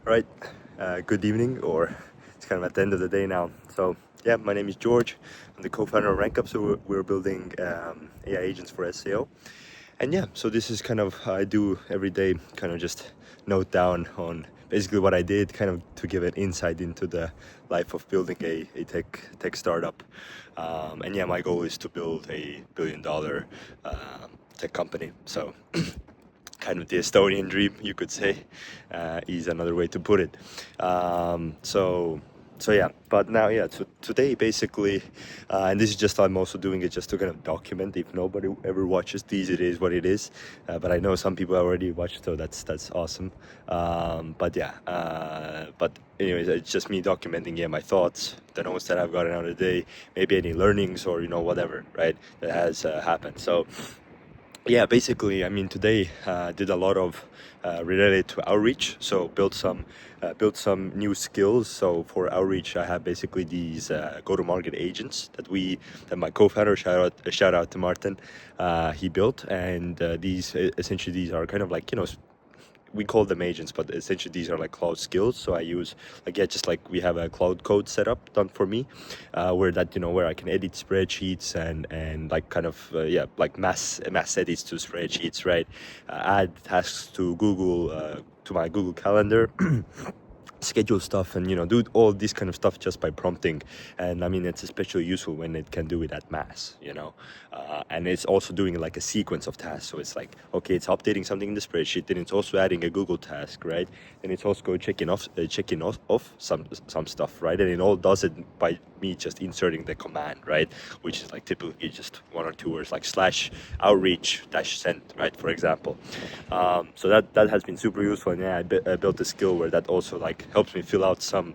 Right. Good evening, or it's kind of at the end of the day now. So, yeah, my name is George. I'm the co-founder of RankUp. So we're building AI agents for SEO. And yeah, so this is kind of I do every day, kind of just note down on basically what I did, kind of to give an insight into the life of building a tech startup. And yeah, my goal is to build a $1 billion tech company. So kind of the Estonian dream, you could say, is another way to put it. So yeah, but now yeah, today basically, and this is just I'm also doing it just to kind of document. If nobody ever watches these, it is what it is. But I know some people already watched, so that's awesome. But yeah, but anyways, it's just me documenting my thoughts, the notes that I've gotten out of the day, maybe any learnings or whatever, right, that has happened. So yeah, basically, I mean, today did a lot of related to outreach. So built some new skills. So for outreach, I have basically these go-to-market agents that my co-founder, shout out to Martin, he built, and these essentially these are kind of like we call them agents, but essentially these are like cloud skills. So I use just like we have a cloud code setup done for me, where I can edit spreadsheets and like kind of like mass edits to spreadsheets, right? Add tasks to Google to my Google Calendar. Schedule stuff and do all this kind of stuff just by prompting. And I mean, it's especially useful when it can do it at mass, and it's also doing like a sequence of tasks. So it's like, okay, it's updating something in the spreadsheet, then it's also adding a Google task, right? And it's also checking off some stuff, right? And it all does it by me just inserting the command, right? Which is like typically just one or two words, like /outreach-send, right? For example. So that has been super useful. And yeah, I built a skill where that also like helps me fill out some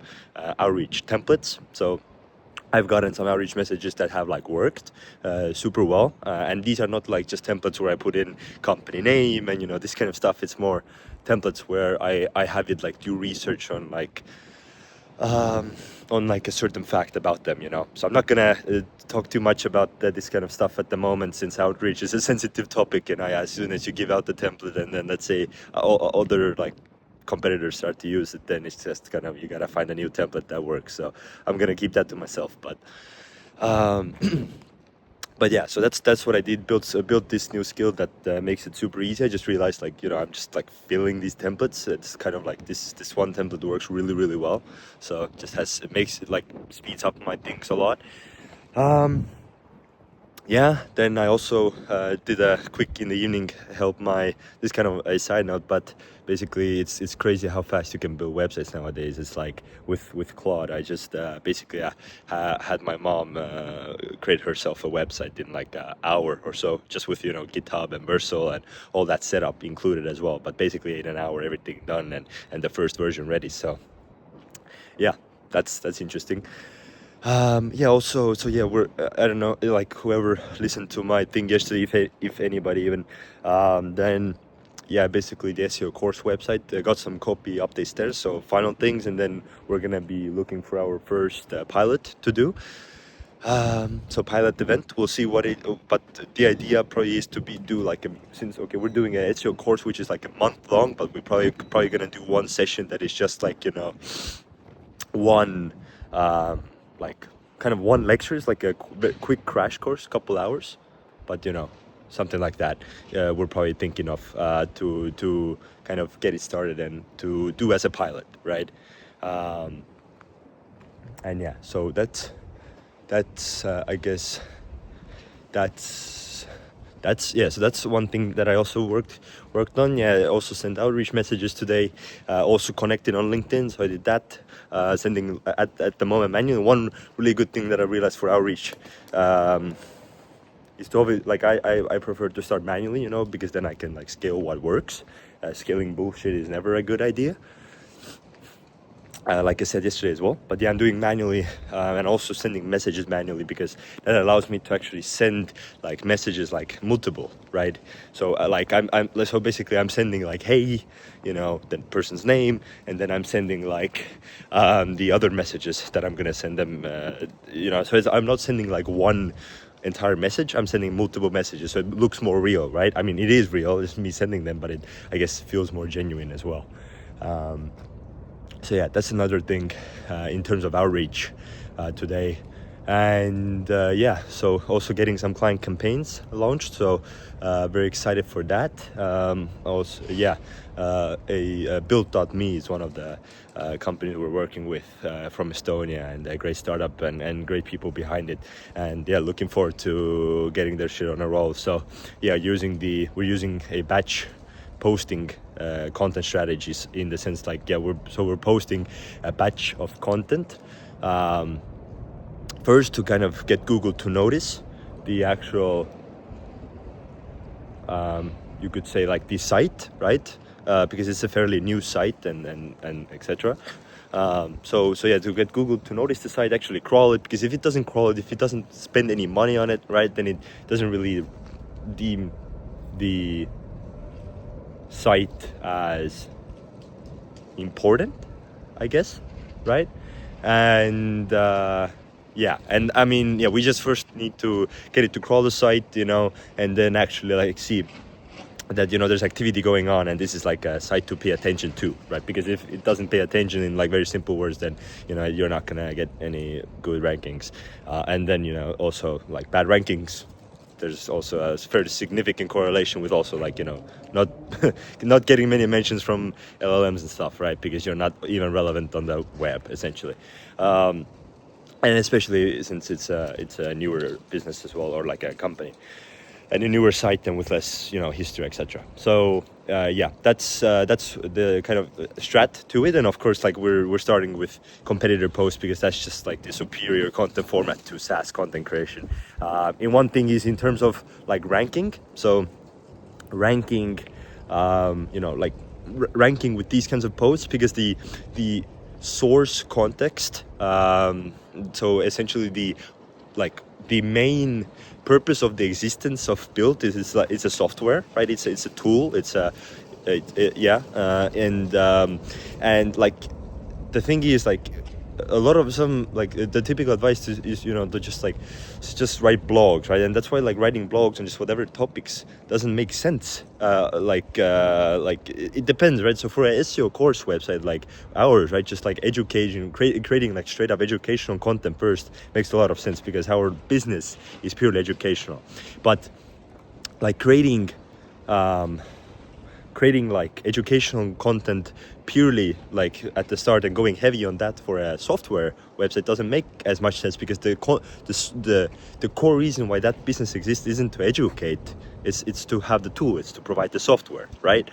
outreach templates. So I've gotten some outreach messages that have like worked super well, and these are not like just templates where I put in company name and this kind of stuff. It's more templates where I have it like do research on like a certain fact about them. So I'm not gonna talk too much about this kind of stuff at the moment, since outreach is a sensitive topic, and as soon as you give out the template and then let's say other like competitors start to use it, then it's just kind of you gotta find a new template that works. So I'm gonna keep that to myself. Um, but yeah, so that's what I did. Built this new skill that makes it super easy. I just realized I'm just like filling these templates. It's kind of like this one template works really really well. So it makes it like speeds up my things a lot. Yeah, then I also did a quick in the evening help this kind of a side note, but basically it's crazy how fast you can build websites nowadays. It's like with Claude, I just basically had my mom create herself a website in like an hour or so, just with GitHub and Vercel and all that setup included as well. But basically in an hour, everything done and the first version ready. So yeah, that's interesting. Yeah, also, so yeah, I don't know, like whoever listened to my thing yesterday, if anybody even, then yeah, basically the SEO course website, got some copy updates there, so final things, and then we're gonna be looking for our first pilot to do. So pilot event, we'll see but the idea probably is to do like we're doing a SEO course which is like a month long, but we're probably gonna do one session that is just like one like kind of one lecture is like a quick crash course, couple hours, but something like that. We're probably thinking of to kind of get it started and to do as a pilot, right? And yeah, so that's I guess so that's one thing that I also worked on. Yeah, I also sent outreach messages today, also connected on LinkedIn, so I did that, sending at the moment manually. One really good thing that I realized for outreach is to always, like, I prefer to start manually, because then I can like scale what works. Scaling bullshit is never a good idea, like I said yesterday as well. But yeah, I'm doing manually, and also sending messages manually, because that allows me to actually send like messages like multiple, right? So so basically I'm sending like, hey, the person's name, and then I'm sending like the other messages that I'm gonna send them, so I'm not sending like one entire message, I'm sending multiple messages, so it looks more real, right? I mean, it is real, it's me sending them, but I guess feels more genuine as well. So yeah, that's another thing in terms of outreach today. And yeah, so also getting some client campaigns launched, so very excited for that. Also, yeah, Built.me is one of the companies we're working with from Estonia, and a great startup and great people behind it. And yeah, looking forward to getting their shit on a roll. So yeah, we're using a batch posting content strategies, in the sense like, yeah, we're posting a batch of content first to kind of get Google to notice the actual you could say like the site, right? Because it's a fairly new site and etc. So yeah, to get Google to notice the site, actually crawl it, because if it doesn't crawl it, if it doesn't spend any money on it, right, then it doesn't really deem the site as important, I guess, right? And yeah, and I mean, yeah, we just first need to get it to crawl the site, and then actually like see that there's activity going on, and this is like a site to pay attention to, right? Because if it doesn't pay attention, in like very simple words, then you're not gonna get any good rankings, and then also like bad rankings, there's also a fairly significant correlation with also like not not getting many mentions from LLMs and stuff, right? Because you're not even relevant on the web, essentially. And especially since it's a newer business as well, or like a company, and a newer site, and with less history, etc. So yeah, that's the kind of strat to it. And of course, like we're starting with competitor posts, because that's just like the superior content format to SaaS content creation. And one thing is in terms of like ranking. So ranking, like ranking with these kinds of posts, because the source context, so essentially the main purpose of the existence of Built is it's a software, right? It's a tool. And like the thing is, like a lot of some, like the typical advice is to just write blogs, right? And that's why like writing blogs and just whatever topics doesn't make sense. Like it depends, right? So for an SEO course website like ours, right, just like education, creating like straight up educational content first makes a lot of sense, because our business is purely educational. But like creating like educational content purely like at the start and going heavy on that for a software website doesn't make as much sense, because the core reason why that business exists isn't to educate, it's to have the tool, it's to provide the software, right?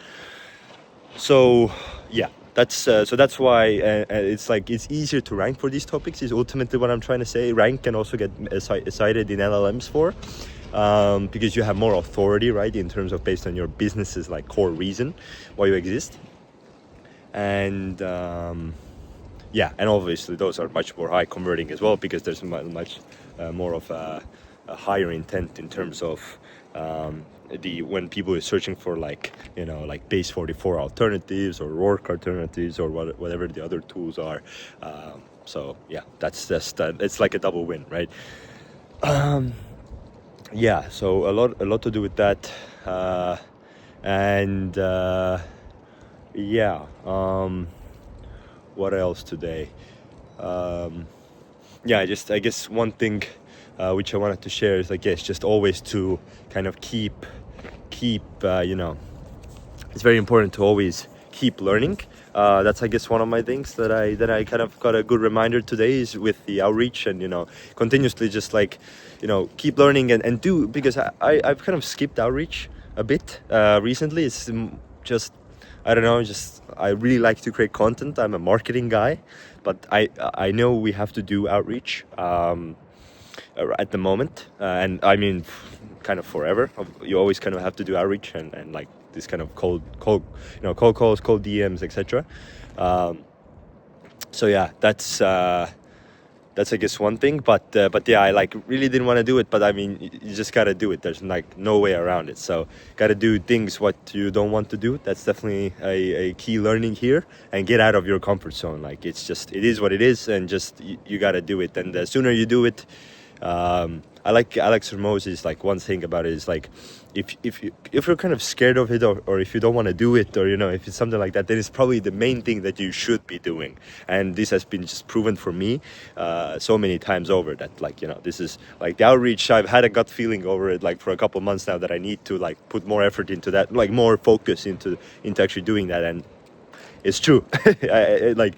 So yeah, that's why it's like it's easier to rank for these topics, is ultimately what I'm trying to say. Rank can also get cited in LLMs for because you have more authority, right, in terms of based on your business's like core reason why you exist. And yeah, and obviously those are much more high converting as well, because there's much more of a higher intent in terms of when people are searching for like like base 44 alternatives or Rourke alternatives or whatever the other tools are. So yeah, that's just it's like a double win, right? Yeah, so a lot to do with that, and yeah, what else today? Yeah, I guess one thing which I wanted to share is, I guess, just always to kind of keep it's very important to always keep learning. That's, I guess, one of my things that I kind of got a good reminder today, is with the outreach, and continuously just like keep learning and do, because I've kind of skipped outreach a bit recently. It's just, I don't know, just I really like to create content. I'm a marketing guy, but I know we have to do outreach at the moment, and I mean kind of forever. You always kind of have to do outreach and like this kind of cold calls, cold DMs, etc. So yeah, that's I guess one thing, but yeah, I like really didn't want to do it, but I mean, you just gotta do it. There's like no way around it. So gotta do things what you don't want to do. That's definitely a key learning here, and get out of your comfort zone. Like it is what it is, and just you gotta do it. And the sooner you do it, I like Alex Hormozzi's, like, one thing about it is, like, if you're kind of scared of it, or if you don't want to do it, or, you know, if it's something like that, then it's probably the main thing that you should be doing. And this has been just proven for me so many times over, that, like, you know, this is like the outreach. I've had a gut feeling over it, like, for a couple months now, that I need to, like, put more effort into that, like, more focus into actually doing that. And it's true. Like,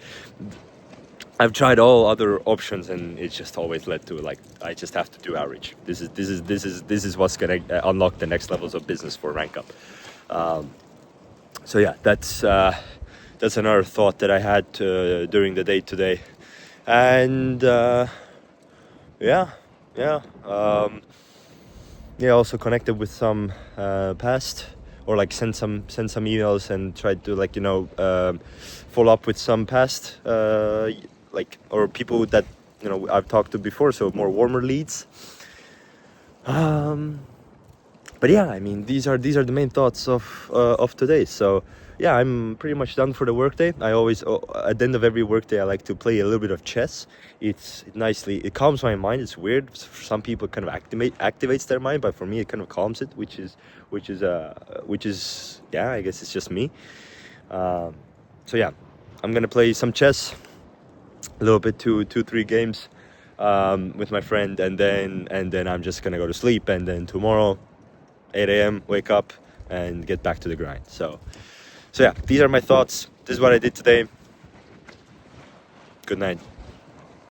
I've tried all other options, and it's just always led to, like, I just have to do outreach. This is what's gonna unlock the next levels of business for Rank Up. So yeah, that's another thought that I had during the day today, and yeah. Also connected with some past, or, like, send some emails, and tried to, like, you know, follow up with some past, like, or people that, you know, I've talked to before, so more warmer leads. But yeah, I mean, these are the main thoughts of today. So yeah, I'm pretty much done for the workday. I always, at the end of every workday, I like to play a little bit of chess. It calms my mind. It's weird. For some people, it kind of activates their mind, but for me, it kind of calms it, which is yeah, I guess it's just me. So yeah, I'm gonna play some chess, a little bit, 3 games with my friend, and then I'm just gonna go to sleep, and then tomorrow 8 a.m. wake up and get back to the grind. So yeah, these are my thoughts. This is what I did today. Good night.